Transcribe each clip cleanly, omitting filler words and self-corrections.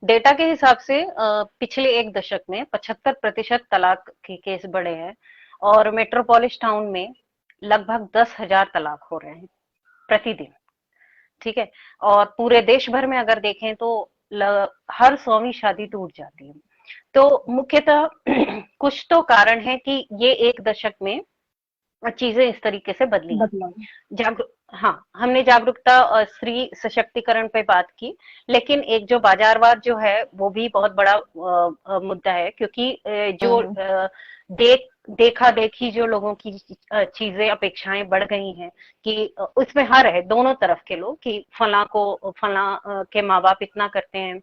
Data के हिसाब से पिछले एक दशक में 75% तलाक के केस बढ़े हैं, और मेट्रोपोलिस टाउन में लगभग 10,000 तलाक हो रहे हैं प्रतिदिन। ठीक है। और पूरे देश भर में अगर देखें तो हर 100वीं शादी टूट जाती है। तो मुख्यतः कुछ तो कारण है कि ये एक दशक में चीजें इस तरीके से बदली हैं। बदलाव। जागरूक हाँ, हमने जागरूकता और स्त्री सशक्तिकरण पे बात की, लेकिन एक जो बाजारवाद जो है वो भी बहुत बड़ा मुद्दा है, क्योंकि जो हाँ, देखा देखी जो लोगों की चीजें अपेक्षाएं बढ़ गई हैं, कि उसमें हर है दोनों तरफ के लोग, कि फला के माँ बाप इतना करते हैं,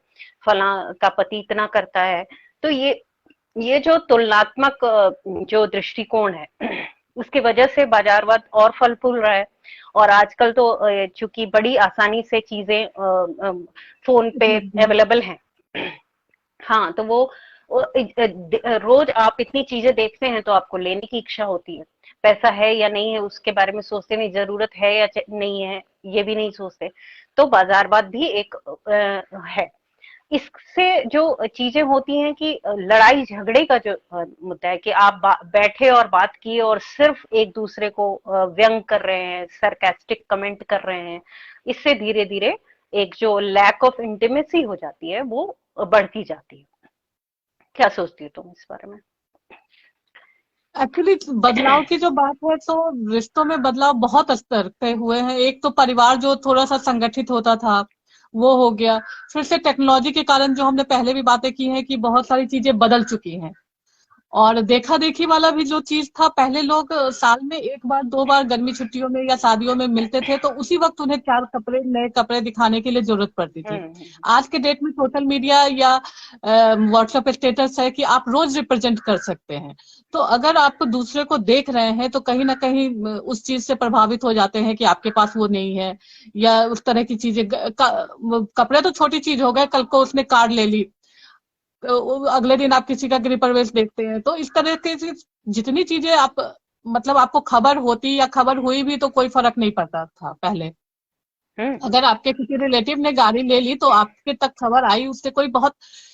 फला का पति इतना करता है। तो ये जो तुलनात्मक जो दृष्टिकोण है उसकी वजह से बाजारवाद और फल फूल रहा है। और आजकल तो चूंकि बड़ी आसानी से चीजें फोन पे उपलब्ध है। अवेलेबल हैं। हाँ, तो रोज आप इतनी चीजें देखते हैं तो आपको लेने की इच्छा होती है। पैसा है या नहीं है उसके बारे में सोचते नहीं, जरूरत है या नहीं है ये भी नहीं सोचते। तो बाजारवाद भी एक है। इससे जो चीजें होती हैं कि लड़ाई झगड़े का जो मुद्दा है, कि आप बैठे और बात किए और सिर्फ एक दूसरे को व्यंग कर रहे हैं, सरकास्टिक कमेंट कर रहे हैं, इससे धीरे धीरे एक जो लैक ऑफ इंटीमेसी हो जाती है वो बढ़ती जाती है। क्या सोचती हो तुम इस बारे में? एक्चुअली बदलाव की जो बात है, तो रिश्तों में बदलाव बहुत स्तर पे हुए हैं। एक तो परिवार जो थोड़ा सा संगठित होता था वो हो गया। फिर से टेक्नोलॉजी के कारण, जो हमने पहले भी बातें की हैं, कि बहुत सारी चीजें बदल चुकी हैं। और देखा देखी वाला भी जो चीज था, पहले लोग साल में एक बार दो बार गर्मी छुट्टियों में या शादियों में मिलते थे, तो उसी वक्त उन्हें चार कपड़े नए कपड़े दिखाने के लिए जरूरत पड़ती थी। हम्म। आज के डेट में सोशल मीडिया या व्हाट्सएप स्टेटस है कि आप रोज रिप्रेजेंट कर सकते हैं। तो अगर आप दूसरे को देख रहे हैं तो कहीं ना कहीं उस चीज से प्रभावित हो जाते हैं कि आपके पास वो नहीं है, या उस तरह की चीजें। कपड़े तो छोटी चीज हो गए, कल को उसने कार ले ली, अगले दिन आप किसी का गृह प्रवेश देखते हैं। तो इस तरह के जितनी चीजें आप, मतलब आपको खबर होती या खबर हुई भी तो कोई फर्क नहीं पड़ता था पहले। हम्म। अगर आपके किसी रिलेटिव ने गाड़ी ले ली तो आपके तक खबर आई, उससे कोई बहुत।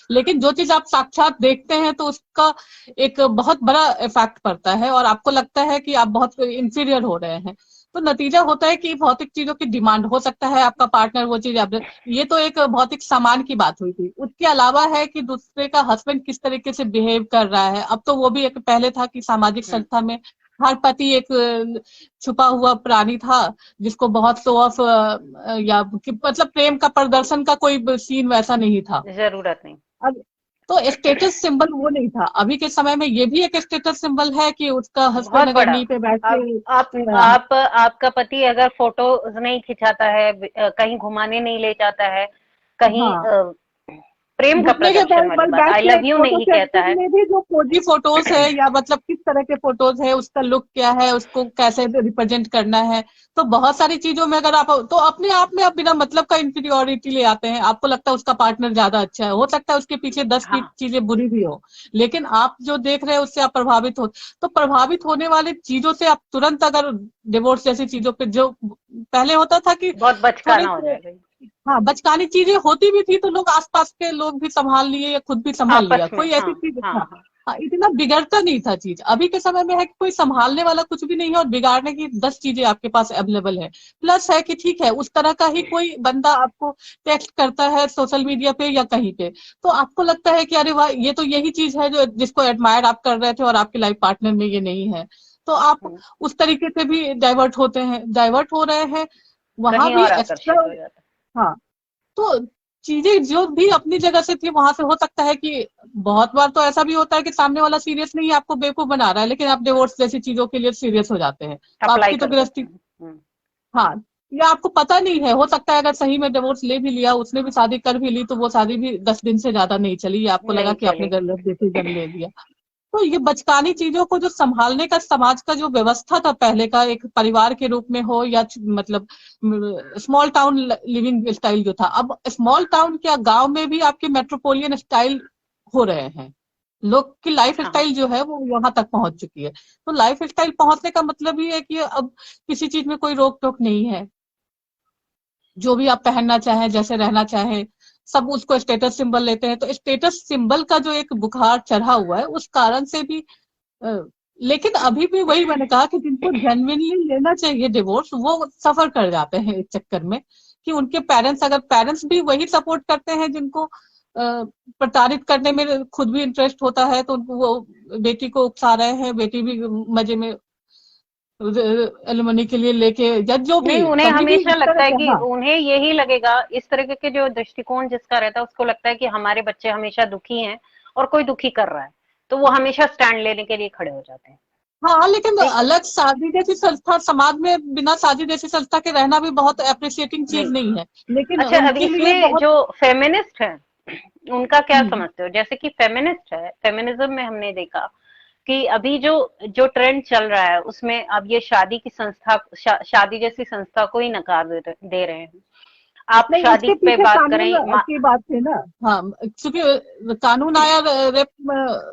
लेकिन जो चीज आप साक्षात देखते हैं तो उसका एक बहुत बड़ा इफेक्ट पड़ता है, और आपको लगता है कि आप बहुत इंफीरियर हो रहे हैं। तो नतीजा होता है कि भौतिक चीजों की डिमांड हो सकता है, आपका पार्टनर वो चीज आप। ये तो एक भौतिक सामान की बात हुई थी। उसके अलावा है कि दूसरे का हस्बैंड किस तरीके से बिहेव कर रहा है। अब तो वो भी एक, पहले था कि सामाजिक हम्म। संस्था में हर पति एक छुपा हुआ प्राणी था, जिसको बहुत शो ऑफ या मतलब प्रेम का प्रदर्शन का कोई सीन वैसा नहीं था। जरूरत नहीं। अब तो स्टेटस सिंबल वो नहीं था। अभी के समय में ये भी एक स्टेटस सिंबल है कि उसका बहुत हस्बैंड अगर बड़ा। नी पे बैठ अब के आपका पति अगर फोटो नहीं खिंचाता है, कहीं घुमाने नहीं ले जाता है, कहीं हाँ, प्रेम का घुटने के प्रदर्शन वाली बल बात, बैठ आई के लव यू फोटो नहीं कहता सेशन है। में भी जो फौजी फोटोज है, या मतलब किस तरह के फोटोज है, उसका लुक क्या है, उसको कैसे रिप्रेजेंट करना है। तो बहुत सारी चीजों में अगर आप, तो अपने आप में आप बिना मतलब का इंफीरियोरिटी ले आते हैं। आपको लगता है उसका पार्टनर ज्यादा अच्छा है, हो सकता है उसके पीछे 10 की हाँ। चीजें बुरी भी हो, लेकिन आप जो देख रहे हैं उससे आप प्रभावित हो। तो प्रभावित होने वाली चीजों से आप तुरंत, अगर डिवोर्स जैसी चीजों पे, जो पहले होता था कि बहुत थोड़ी, बचकाना हो जाएगा। हाँ, बचकानी चीजें होती भी थी तो लोग आसपास के लोग भी संभाल लिए या खुद भी संभाल लिया, आपस में, कोई हाँ। ऐसी चीज। हाँ हाँ, हाँ। हाँ, इतना बिगड़ता नहीं था चीज। अभी के समय में है कि कोई संभालने वाला कुछ भी नहीं है, और बिगाड़ने की 10 चीजें आपके पास अवेलेबल है। प्लस है कि ठीक है, उस तरह का ही कोई बंदा आपको टेक्स्ट करता है सोशल मीडिया पे या कहीं पे, तो आपको लगता है कि अरे वाह, ये तो यही चीज है जो जिसको एडमायर आप कर रहे थे, और आपके लाइफ पार्टनर में ये नहीं है। तो आप हम्म। उस तरीके से भी डाइवर्ट होते हैं, डाइवर्ट हो रहे हैं। वहां कहीं भी और एक्स्ट्रा। आकर्षित हो जाता हाँ, तो चीजें जो भी अपनी जगह से थी वहां से, हो सकता है कि बहुत बार तो ऐसा भी होता है कि सामने वाला सीरियस नहीं है, आपको बेवकूफ बना रहा है, लेकिन आप डिवोर्स जैसी चीजों के लिए सीरियस हो जाते हैं, है, तो अप्लाई आपकी तो कर देते गृहस्थी। हैं। हाँ, या आपको पता नहीं है, हो सकता है अगर सही में डिवोर्स ले भी लिया, उसने भी शादी कर भी ली, तो वो शादी भी 10 दिन से ज्यादा नहीं चली, या आपको लगा नहीं कि आपने चलेगी। गलत डिसीजन ले लिया। तो ये बचकानी चीजों को जो संभालने का समाज का जो व्यवस्था था पहले का, एक परिवार के रूप में हो या मतलब स्मॉल टाउन लिविंग स्टाइल जो था, अब स्मॉल टाउन क्या, गांव में भी आपके मेट्रोपोलियन स्टाइल हो रहे हैं। लोग की लाइफ हाँ। स्टाइल जो है वो वहां तक पहुंच चुकी है। तो लाइफ स्टाइल पहुंचने का मतलब ये है कि अब किसी चीज में कोई रोक टोक नहीं है। जो भी आप पहनना चाहें, जैसे रहना चाहें, सब उसको स्टेटस सिंबल लेते हैं, तो स्टेटस सिंबल का जो एक बुखार चढ़ा हुआ है उस कारण से भी लेकिन अभी भी वही मैंने कहा कि जिनको जेन्युइनली लेना चाहिए डिवोर्स वो सफर कर जाते हैं इस चक्कर में कि उनके पेरेंट्स, अगर पेरेंट्स भी वही सपोर्ट करते हैं जिनको प्रताड़ित करने में खुद भी इंटरेस्ट होता है, तो वो बेटी को उकसा रहे हैं, बेटी भी मजे में एलिमनी के लिए लेके, या जो भी नहीं, उन्हें कभी भी हमेशा इस तरह लगता है से। कि हाँ उन्हें यही लगेगा, इस तरह के जो दृष्टिकोण जिसका रहता है उसको लगता है कि हमारे बच्चे हमेशा दुखी हैं और कोई दुखी कर रहा है, तो वो हमेशा स्टैंड लेने के लिए खड़े हो जाते हैं। हाँ, लेकिन ठीक है। अलग शादी जैसी संस्था समाज में, बिना शादी जैसी संस्था के रहना भी बहुत अप्रिशिएटिंग चीज नहीं। नहीं है, लेकिन अच्छा, अब उनके लिए इसमें बहुत। जो फेमिनिस्ट है उनका क्या हम्म, समझते हो? जैसे कि फेमिनिस्ट है, फेमिनिज्म में हमने देखा कि अभी जो जो ट्रेंड चल रहा है उसमें अब ये शादी की संस्था, शादी जैसी संस्था को ही नकार दे रहे हैं। आप नहीं, शादी उसके पे पीछे बात कानून करें, की बात है ना। हाँ, क्योंकि कानून आया रेप,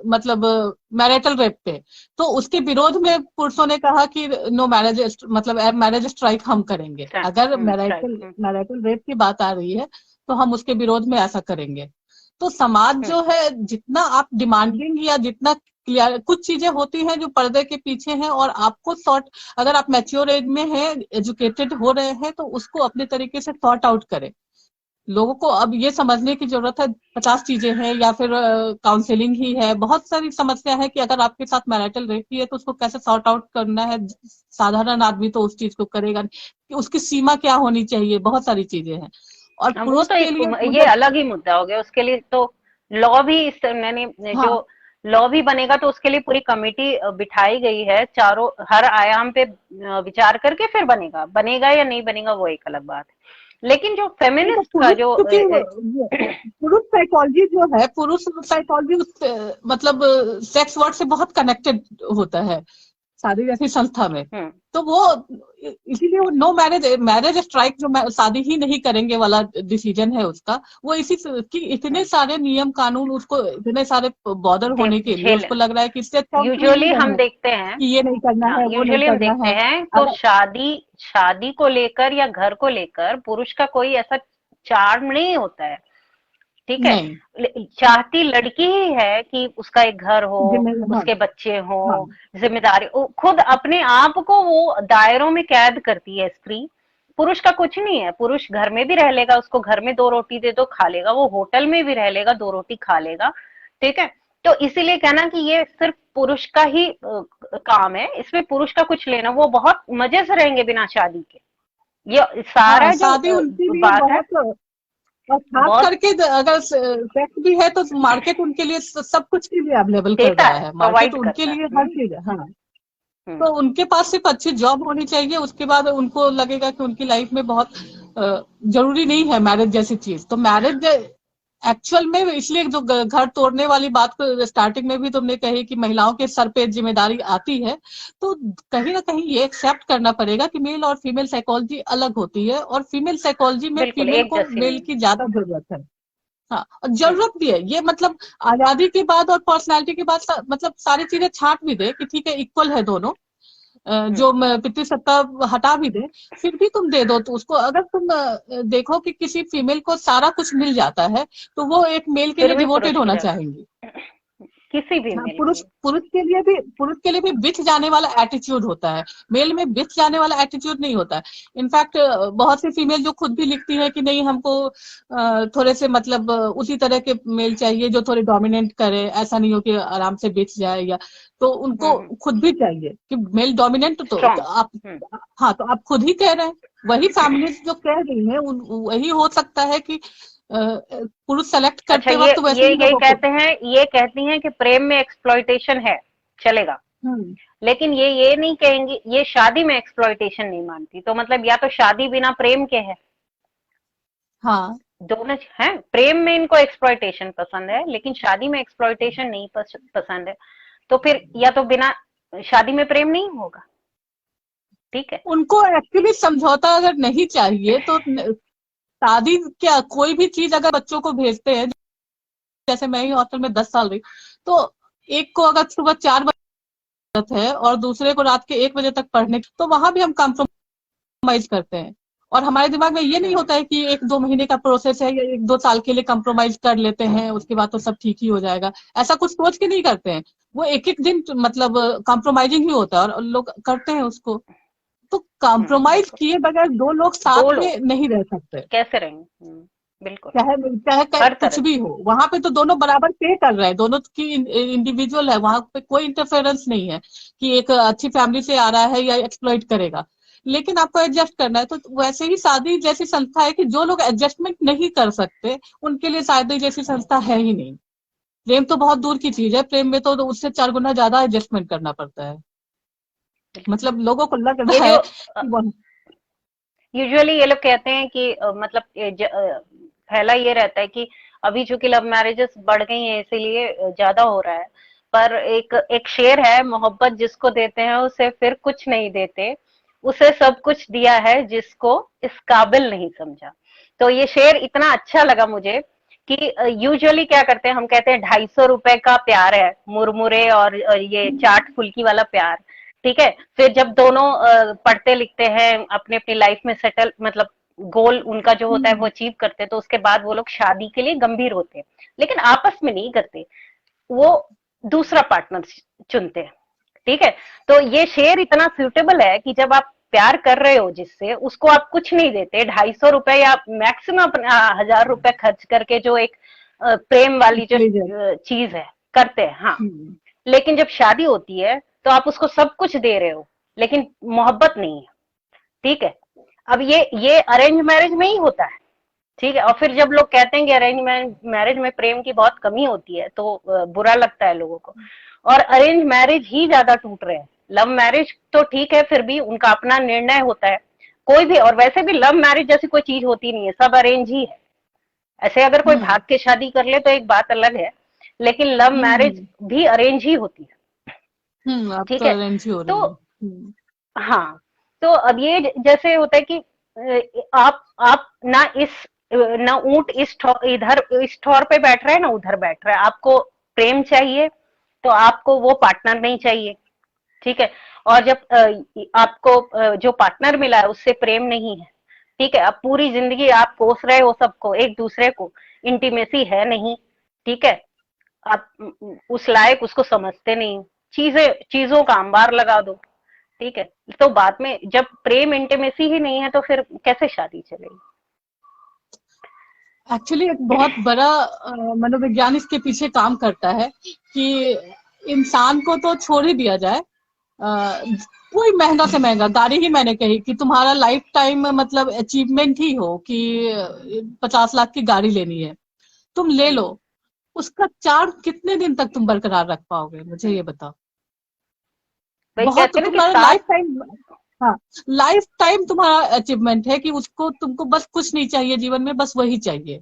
मतलब मैरिटल रेप पे, तो उसके विरोध में पुरुषों ने कहा कि नो मैरिज, मतलब मैरिज स्ट्राइक हम करेंगे, अगर स्ट्राइक। मैरिटल मैरिटल रेप की बात आ रही है तो हम उसके विरोध में ऐसा करेंगे। तो समाज जो है, जितना आप डिमांडिंग या जितना क्लियर, कुछ चीजें होती हैं जो पर्दे के पीछे हैं, और आपको सॉर्ट, अगर आप मैच्योर एज में हैं, एजुकेटेड हो रहे हैं, तो उसको अपने तरीके से सॉर्ट आउट करें। लोगों को अब ये समझने की जरूरत है, 50 चीजें हैं, या फिर काउंसलिंग ही है, बहुत सारी समस्या है कि अगर आपके साथ मैरिटल रेप ही है तो उसको कैसे सॉर्ट आउट करना है। साधारण आदमी तो उस चीज को करेगा नहीं, कि उसकी सीमा क्या होनी चाहिए, बहुत सारी चीजें हैं। और हाँ, वो पुरुष तो के एक लिए ये मुझे। अलग ही मुद्दा हो गया, उसके लिए तो लॉ भी इस मैंने जो हाँ, लॉ भी बनेगा तो उसके लिए पूरी कमेटी बिठाई गई है, चारों हर आयाम पे विचार करके फिर बनेगा, बनेगा या नहीं बनेगा वो एक अलग बात है। लेकिन जो नहीं तो फेमिनिस्ट का पुरुष, जो क्योंकि पुरुष साइकोलॉजी जो है, पुरुष साइकोलॉजी उस मतलब सेक्स वर्ड से बहुत कनेक्टेड होता है शादी जैसी संस्था में। हम्म, तो वो इसीलिए वो नो मैरिज मैरिज स्ट्राइक, जो शादी ही नहीं करेंगे वाला डिसीजन है उसका, वो इसी कि इतने सारे नियम कानून, उसको इतने सारे बॉर्डर होने के लिए झेल उसको लग रहा है कि इससे अच्छा हम फ्री यूजुअली ही हम रहें, देखते हैं, कि ये नहीं करना हाँ है, वो नहीं यूजुअली हम करना देखते है। हैं तो अगर शादी शादी को लेकर या घर को लेकर पुरुष का कोई ऐसा चार्म नहीं होता है। ठीक है। नहीं, चाहती लड़की ही है कि उसका एक घर हो, जिम्मे हाँ, उसके बच्चे हो, हाँ, जिम्मेदारी, वो खुद अपने आप को वो दायरों में कैद करती है स्त्री। पुरुष का कुछ नहीं है, पुरुष घर में भी रह लेगा, उसको घर में 2 रोटी दे दो खा लेगा, वो होटल में भी रह लेगा 2 रोटी खा लेगा। ठीक है। तो इसीलिए कहना कि ये सिर्फ पुरुष का ही काम है, इसमें पुरुष का कुछ लेना, वो बहुत मजे से रहेंगे बिना शादी के। ये हाँ, सारा जो शादी उनके लिए बात है बहुत, और खास बहुत करके अगर सेक्स भी है तो मार्केट उनके लिए सब कुछ के लिए अवेलेबल कर देता रहा है, है, मार्केट प्रोवाइड उनके करता लिए है। हर चीज है। हाँ, हम्म। तो उनके पास सिर्फ अच्छी जॉब होनी चाहिए, उसके बाद उनको लगेगा कि उनकी लाइफ में बहुत जरूरी नहीं है मैरिज जैसी चीज। तो मैरिज एक्चुअल में, इसलिए जो घर तोड़ने वाली बात को स्टार्टिंग में भी तुमने कही कि महिलाओं के सर पे जिम्मेदारी आती है, तो कहीं ना कहीं ये एक्सेप्ट करना पड़ेगा कि मेल और फीमेल साइकोलॉजी अलग होती है, और फीमेल साइकोलॉजी में बिल्कुल फीमेल एक को जैसी मेल नहीं। की ज्यादा जरूरत है। हाँ, और हम्म, जरूरत भी है ये, मतलब आजादी के बाद और पर्सनालिटी के बाद मतलब सारी चीजें छाट भी दे कि ठीक है, इक्वल है दोनों, हम्म। जो पितृसत्ता हटा भी दे, फिर भी तुम दे दो तो उसको, अगर तुम देखो कि किसी फीमेल को सारा कुछ मिल जाता है, तो वो एक मेल के फिर लिए भी डिवोटेड पुरुष की होना जगह चाहेंगी। किसी भी हाँ, मेल के पुरुष लिए। पुरुष के लिए भी बिछ जाने वाला एटीट्यूड होता है, मेल में बिछ जाने वाला एटीट्यूड नहीं होता है। इनफैक्ट बहुत सी फीमेल जो खुद भी लिखती है कि नहीं, हमको थोड़े से मतलब उसी तरह के मेल चाहिए जो थोड़े डोमिनेट करे, ऐसा नहीं हो कि आराम से बिछ जाए, या तो उनको खुद भी चाहिए कि मेल डोमिनेंट, तो स्ट्रॉन्ग। आप, हम्म। हाँ, तो आप खुद ही कह रहे हैं, वही फैमिलीज जो कह रही हैं वही हो सकता है कि पुरुष सेलेक्ट अच्छा, करते वक्त वैसे ही ये लोगों को। कहते हैं, ये कहती हैं कि प्रेम में एक्सप्लॉइटेशन है, चलेगा। हम्म, लेकिन ये नहीं कहेंगी, ये शादी में एक्सप्लॉइटेशन नहीं मानती, तो मतलब या तो शादी बिना प्रेम के है, हाँ, दोनों है। प्रेम में इनको एक्सप्लॉइटेशन पसंद है लेकिन शादी में एक्सप्लॉइटेशन नहीं पसंद है। तो फिर या तो बिना शादी में प्रेम नहीं होगा। ठीक है। उनको एक्चुअली समझौता अगर नहीं चाहिए तो शादी क्या, कोई भी चीज अगर बच्चों को भेजते हैं, जैसे मैं ही हॉस्टल में 10 साल रही, तो एक को अगर सुबह 4 बजे है और दूसरे को रात के 1 बजे तक पढ़ने, तो वहां भी हम कॉम्प्रोमाइज करते हैं। और हमारे दिमाग में ये नहीं होता है कि 1-2 महीने का प्रोसेस है या 1-2 साल के लिए कंप्रोमाइज कर लेते हैं, उसके बाद तो सब ठीक ही हो जाएगा, ऐसा कुछ सोच के नहीं करते हैं। वो एक एक दिन मतलब कंप्रोमाइजिंग ही होता है और लोग करते हैं उसको। तो कंप्रोमाइज बिल्कुल। किए बगैर दो लोग दो साथ में लोग नहीं रह सकते, कैसे रहेंगे? बिल्कुल। चाहे चाहे हर कुछ तरह भी से। हो। वहां पे तो दोनों बराबर पे कर रहे हैं, दोनों की इंडिविजुअल है, वहां पे कोई इंटरफेरेंस नहीं है कि एक अच्छी फैमिली से आ रहा है या एक्सप्लॉइट करेगा। लेकिन आपको एडजस्ट करना है, तो वैसे ही शादी जैसी संस्था है कि जो लोग एडजस्टमेंट नहीं कर सकते उनके लिए शादी जैसी संस्था है ही नहीं। प्रेम तो बहुत दूर की चीज है, प्रेम में तो उससे 4 गुना ज्यादा एडजस्टमेंट करना पड़ता है। बिल्कुल। मतलब लोगों को लग ये रहा जो है कि यूजुअली ये लोग कहते हैं कि मतलब पहला ये रहता है कि अभी चूंकि लव मैरिजेस बढ़ गई हैं इसीलिए ज्यादा हो रहा है। पर एक एक शेर है, मोहब्बत जिसको देते हैं उसे फिर कुछ नहीं देते, उसे सब कुछ दिया है जिसको इस काबिल नहीं समझा। तो ये शेर इतना अच्छा लगा मुझे कि यूजुअली क्या करते हैं, हम कहते हैं 250 रुपए का प्यार है, मुरमुरे और ये चाट फुल्की वाला प्यार। ठीक है, फिर जब दोनों पढ़ते लिखते हैं, अपने अपनी लाइफ में सेटल, मतलब गोल उनका जो होता है वो अचीव करते हैं, तो उसके बाद वो लोग शादी के लिए गंभीर होते हैं, लेकिन आपस में नहीं करते, वो दूसरा पार्टनर चुनते हैं। ठीक है, तो ये शेर इतना सूटेबल है कि जब आप प्यार कर रहे हो जिससे, उसको आप कुछ नहीं देते, 250 रुपए या मैक्सिमम अपना 1000 रुपए खर्च करके जो एक प्रेम वाली जो इंटेलिजेंट। चीज है करते हैं, हाँ। लेकिन जब शादी होती है तो आप उसको सब कुछ दे रहे हो, लेकिन मोहब्बत नहीं है। ठीक है, अब ये अरेंज मैरिज में ही होता है। ठीक है, और फिर जब लोग कहते हैं कि अरेंज मैरिज में प्रेम की बहुत कमी होती है तो बुरा लगता है लोगों को, और अरेंज मैरिज ही ज्यादा टूट रहे हैं। लव मैरिज तो ठीक है, फिर भी उनका अपना निर्णय होता है कोई भी, और वैसे भी लव मैरिज जैसी कोई चीज होती नहीं है, सब अरेंज ही है। ऐसे अगर कोई हम्म भाग के शादी कर ले तो एक बात अलग है, लेकिन लव मैरिज हम्म भी अरेंज ही होती है। अब तो ठीक है, अरेंज ही हो तो रही है। हाँ, तो अब ये जैसे होता है कि आप ना इस ना ऊंट इधर इस ठौर पे बैठ रहा है ना उधर बैठ रहा है, आपको प्रेम चाहिए तो आपको वो पार्टनर नहीं चाहिए। ठीक है, और जब आपको जो पार्टनर मिला है उससे प्रेम नहीं है, ठीक है, अब पूरी जिंदगी आप कोस रहे हो सबको, एक दूसरे को, इंटीमेसी है नहीं। ठीक है, आप उस लायक उसको समझते नहीं, चीजों का अंबार लगा दो। ठीक है, तो बाद में जब प्रेम इंटीमेसी ही नहीं है तो फिर कैसे शादी चलेगी? एक्चुअली एक बहुत बड़ा मनोविज्ञान इसके पीछे काम करता है कि इंसान को तो छोड़ ही दिया जाए, कोई महंगा से महंगा गाड़ी ही, मैंने कही कि तुम्हारा लाइफ टाइम मतलब अचीवमेंट ही हो कि 50 लाख की गाड़ी लेनी है, तुम ले लो। उसका चार्ज कितने दिन तक तुम बरकरार रख पाओगे, मुझे ये बताओ। वही बहुत, कहते हैं ना कि तुम्हारा साथ। लाइफ टाइम, हाँ, लाइफ टाइम तुम्हारा अचीवमेंट है कि उसको, तुमको बस कुछ नहीं चाहिए जीवन में, बस वही चाहिए।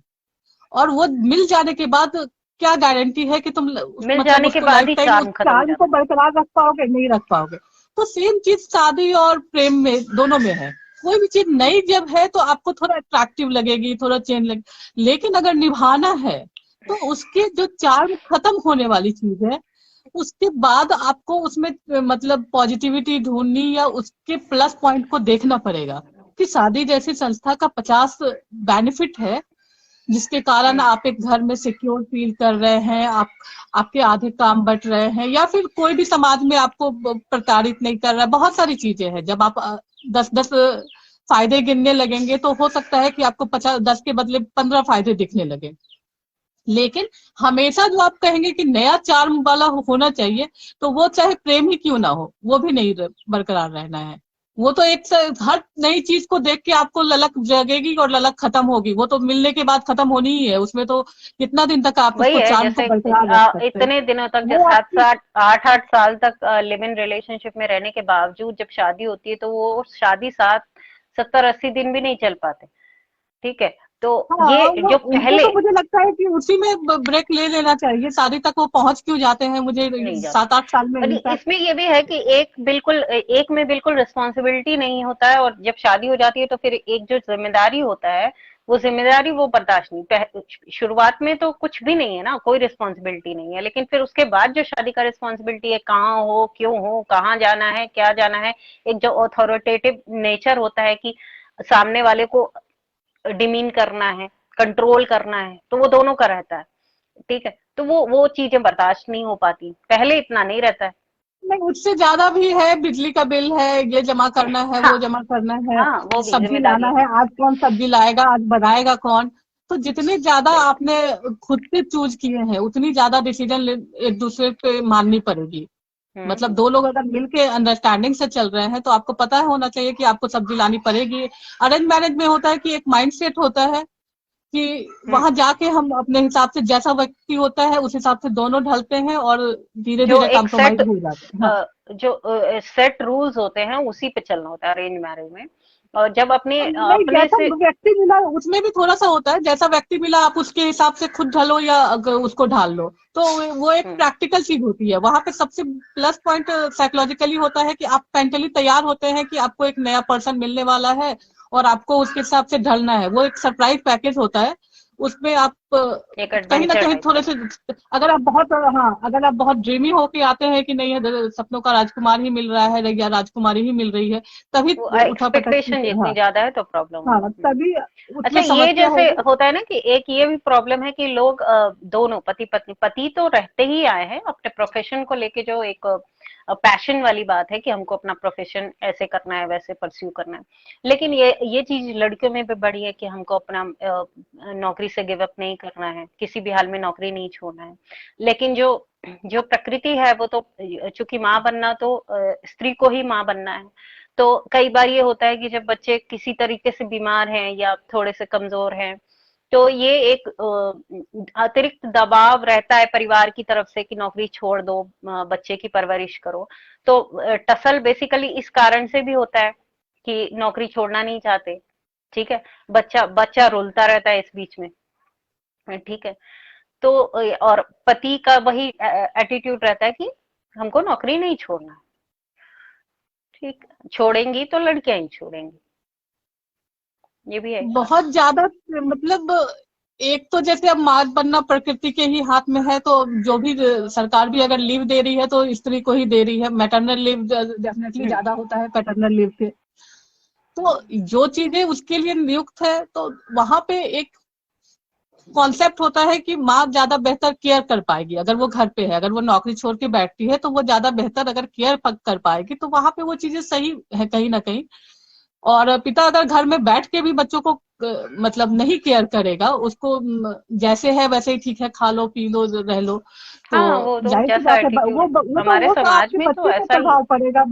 और वो मिल जाने के बाद क्या गारंटी है कि तुम मिल मतलब जाने के उसको बाद लाइफ ही टाइम उस चार्म खत्म हो चार्म को जाता बरकरार रख पाओगे, नहीं रख पाओगे। तो सेम चीज शादी और प्रेम में, दोनों में है। कोई भी चीज है। नई जब है तो आपको थोड़ा अट्रैक्टिव लगेगी, थोड़ा चेंज लगे, लेकिन अगर निभाना है तो उसके जो चार्म खत्म होने वाली चीज है, उसके बाद आपको उसमें मतलब पॉजिटिविटी ढूंढनी या उसके प्लस पॉइंट को देखना पड़ेगा कि शादी जैसी संस्था का 50 बेनिफिट है जिसके कारण हम्म, आप एक घर में सिक्योर फील कर रहे हैं, आप आपके आधे काम बट रहे हैं, या फिर कोई भी समाज में आपको प्रताड़ित नहीं कर रहा है। बहुत सारी चीजें हैं, जब आप 10-10 फायदे गिनने लगेंगे तो हो सकता है कि आपको 50, 10 के बदले 15 फायदे दिखने लगे। लेकिन हमेशा जो आप कहेंगे कि नया चार्म वाला होना चाहिए, तो वो चाहे प्रेम ही क्यों ना हो, वो भी नहीं बरकरार रहना है। वो तो एक से हर नई चीज को देख के आपको ललक जगेगी और ललक खत्म होगी, वो तो मिलने के बाद खत्म होनी ही है। उसमें तो कितना दिन तक आप वही उसको है चार्म को जैसे बरकरार रख सकते हैं। इतने दिनों तक, जब वो सात आपकी, सात 8-8 साल तक लिव इन रिलेशनशिप में रहने के बावजूद जब शादी होती है तो वो शादी 70-80 दिन भी नहीं चल पाते। ठीक है, तो हाँ, ये वो जो उनको पहले तो मुझे लगता है कि उसी में ब्रेक ले लेना चाहिए, शादी तक वो पहुंच क्यों जाते हैं, मुझे नहीं जाते। 7-8 साल में और इनफैक्ट। इसमें ये भी है कि एक में बिल्कुल रिस्पॉन्सिबिलिटी नहीं होता है, और जब शादी हो जाती है तो फिर एक जो जिम्मेदारी होता है, वो जिम्मेदारी वो बर्दाश्त नहीं, शुरुआत में तो कुछ भी नहीं है ना, कोई रिस्पॉन्सिबिलिटी नहीं है, लेकिन फिर उसके बाद जो शादी का रिस्पॉन्सिबिलिटी है, कहाँ हो, क्यों हो, कहाँ जाना है, क्या जाना है, एक जो अथॉरिटेटिव नेचर होता है कि सामने वाले को डिमीन करना है, कंट्रोल करना है, तो वो दोनों का रहता है। ठीक है, तो वो चीजें बर्दाश्त नहीं हो पाती, पहले इतना नहीं रहता है। नहीं, उससे ज्यादा भी है, बिजली का बिल है, ये जमा करना है, हाँ, वो जमा करना है, हाँ, वो भी सब्जी जिम्मेदारी लाना है। है, आज कौन सब्जी लाएगा, आज बनाएगा कौन। तो जितने ज्यादा राइट। आपने खुद से चूज किए हैं उतनी ज्यादा डिसीजन एक दूसरे पे माननी पड़ेगी। मतलब हम्म। दो लोग अगर मिलके अंडरस्टैंडिंग से चल रहे हैं तो आपको पता होना चाहिए कि आपको सब्जी लानी पड़ेगी। अरेंज मैरिज में होता है कि एक माइंड सेट होता है कि हम्म। वहां जाके हम अपने हिसाब से, जैसा व्यक्ति होता है उस हिसाब से दोनों ढलते हैं और धीरे जो धीरे एक कॉम्प्रोमाइज सेट हो जाते हैं। हाँ, जो सेट रूल्स होते हैं उसी पे चलना होता है अरेंज मैरिज में। और जब अपने नहीं, अपने जैसा से। व्यक्ति मिला उसमें भी थोड़ा सा होता है, जैसा व्यक्ति मिला आप उसके हिसाब से खुद ढलो या उसको ढाल लो, तो वो एक हम्म। प्रैक्टिकल चीज होती है। वहां पे सबसे प्लस पॉइंट साइकोलॉजिकली होता है कि आप मेंटली तैयार होते हैं कि आपको एक नया पर्सन मिलने वाला है और आपको उसके हिसाब से ढलना है। वो एक सरप्राइज पैकेज होता है, उसमें आप एक कहीं ना एडवेंचर कहीं टाइप थोड़े का। से, अगर आप बहुत, हाँ, अगर आप बहुत ड्रीमी होके आते हैं कि नहीं है, सपनों का राजकुमार ही मिल रहा है या राजकुमारी ही मिल रही है, तभी वो उठा पटक एक्सपेक्टेशन जितनी हाँ, ज्यादा है तो प्रॉब्लम हाँ, होगा। तभी अच्छा, उसमें ये समस्या जैसे होगी। होता है ना कि एक ये भी प्रॉब्लम है कि लोग दोनों पति पत्नी, पति तो रहते ही आए हैं अपने प्रोफेशन को लेके, जो एक पैशन वाली बात है कि हमको अपना प्रोफेशन ऐसे करना है, वैसे परस्यू करना है। लेकिन ये चीज लड़कियों में भी बड़ी है कि हमको अपना नौकरी से गिव अप नहीं करना है, किसी भी हाल में नौकरी नहीं छोड़ना है। लेकिन जो जो प्रकृति है वो तो, चूंकि माँ बनना तो स्त्री को ही माँ बनना है। तो कई बार ये होता है कि जब बच्चे किसी तरीके से बीमार हैं या थोड़े से कमजोर हैं, तो ये एक अतिरिक्त दबाव रहता है परिवार की तरफ से कि नौकरी छोड़ दो, बच्चे की परवरिश करो। तो टसल बेसिकली इस कारण से भी होता है कि नौकरी छोड़ना नहीं चाहते। ठीक है, बच्चा बच्चा रुलता रहता है इस बीच में। ठीक है, तो और पति का वही एटीट्यूड रहता है कि हमको नौकरी नहीं छोड़ना। ठीक, छोड़ेंगी तो लड़कियां ही छोड़ेंगी, ये भी है। बहुत ज्यादा, मतलब एक तो जैसे अब माँ बनना प्रकृति के ही हाथ में है, तो जो भी सरकार भी अगर लीव दे रही है तो स्त्री को ही दे रही है। मैटरनल लीव डेफिनेटली हम्म। ज्यादा होता है पैटर्नल लीव के। तो जो चीजें उसके लिए नियुक्त है, तो वहां पे एक कॉन्सेप्ट होता है कि माँ ज्यादा बेहतर केयर कर पाएगी अगर वो घर पे है। अगर वो नौकरी छोड़ के बैठती है तो वो ज्यादा बेहतर अगर केयर कर पाएगी, तो वहां पे वो चीजें सही है कहीं ना कहीं। और पिता अगर घर में बैठ के भी बच्चों को मतलब नहीं केयर करेगा, उसको जैसे है वैसे ही ठीक है, खा लो पी लो रह लो, तो हाँ, वो तो जाहिर सी जैसा बात है एटीट्यूड है हमारे वो तो समाज आपके में, तो बच्चे पे ऐसा ही है। प्रभाव पड़ेगा।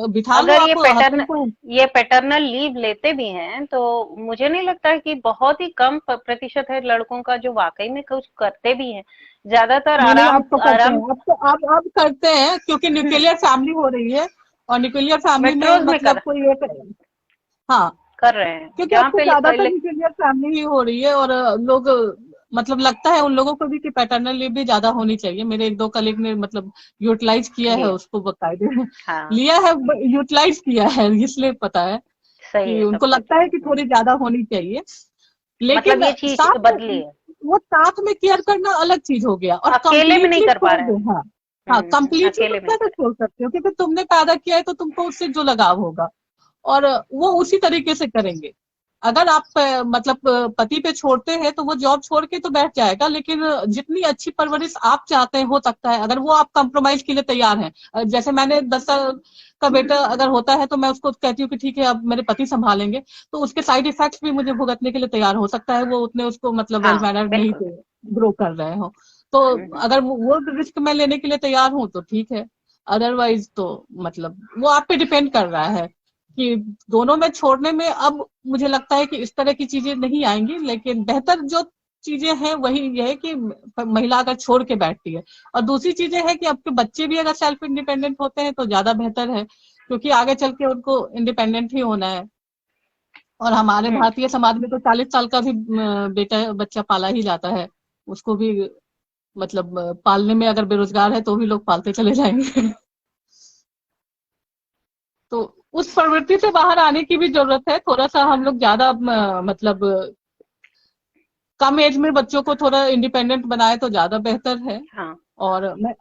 बिठा लो अगर आप हस्बैंड को। ये पैटर्नल लीव लेते भी हैं तो मुझे नहीं लगता कि बहुत ही कम प्रतिशत है लड़कों का जो वाकई में कुछ करते भी हैं। ज्यादातर नहीं नहीं, आराम आप तो करते आराम। हैं, आप तो आप करते हैं क्योंकि न्यूक्लियर फैमिली हो रही है। और न्यूक्लियर फैमिली में मेट्रोज में मतलब कोई एक, हाँ, कर रहे हैं क्योंकि अब जहाँ तो पे ज्यादातर न्यूक्लियर फैमिली ही हो रही है। और लोग मतलब लगता है उन लोगों को भी कि पैटर्नल लीव भी ज्यादा होनी चाहिए। मेरे एक दो कलीग ने मतलब यूटिलाइज किया है लिया। उसको बकायदे, हाँ, लिया है, यूटिलाइज किया है, इसलिए पता है सही कि है, तब उनको तो लगता है ठीक कि है। थोड़ी ज्यादा होनी चाहिए। मतलब लेकिन ये चीज साथ बदली में है, वो साथ में केयर करना अलग चीज हो गया। और अकेले में नहीं कंप्लीटली कर पा छोड़ रहे दो, हैं। हाँ, हाँ, कंप्लीटली अकेले तुम में नहीं कैसे कर। छोड़ सकते हो, क्योंकि तुमने पैदा किया है तो तुमको उससे जो लगाव होगा और वो उसी तरीके से करेंगे। अगर आप मतलब पति पे छोड़ते हैं तो वो जॉब छोड़ के तो बैठ जाएगा, लेकिन जितनी अच्छी परवरिश आप चाहते हैं हो सकता है अगर वो आप कंप्रोमाइज के लिए तैयार हैं। जैसे मैंने 10 साल का बेटा अगर होता है तो मैं उसको कहती हूँ कि ठीक है अब मेरे पति संभालेंगे, तो उसके साइड इफेक्ट्स भी मुझे भुगतने के लिए तैयार हो सकता है। वो उतने उसको मतलब वेल हाँ, मैनर्ड नहीं बिल्कुल। ग्रो कर रहे हो, तो हम्म। अगर वो रिस्क मैं लेने के लिए तैयार हूँ तो ठीक है। अदरवाइज तो मतलब वो आप पे डिपेंड कर रहा है कि दोनों में छोड़ने में अब मुझे लगता है कि इस तरह की चीजें नहीं आएंगी। लेकिन बेहतर जो चीजें हैं वही ये है कि महिला अगर छोड़ के बैठती है। और दूसरी चीजें है कि आपके बच्चे भी अगर सेल्फ इंडिपेंडेंट होते हैं तो ज्यादा बेहतर है, क्योंकि आगे चल के उनको इंडिपेंडेंट ही होना है। और हमारे हम्म। भारतीय समाज में तो 40 साल का भी बेटा बच्चा पाला ही जाता है। उसको भी मतलब पालने में अगर बेरोजगार है तो भी लोग पालते चले जाएंगे। तो उस प्रवृत्ति से बाहर आने की भी जरूरत है। थोड़ा सा हम लोग ज्यादा मतलब कम एज में बच्चों को थोड़ा इंडिपेंडेंट बनाए तो ज्यादा बेहतर है। हाँ। और मैं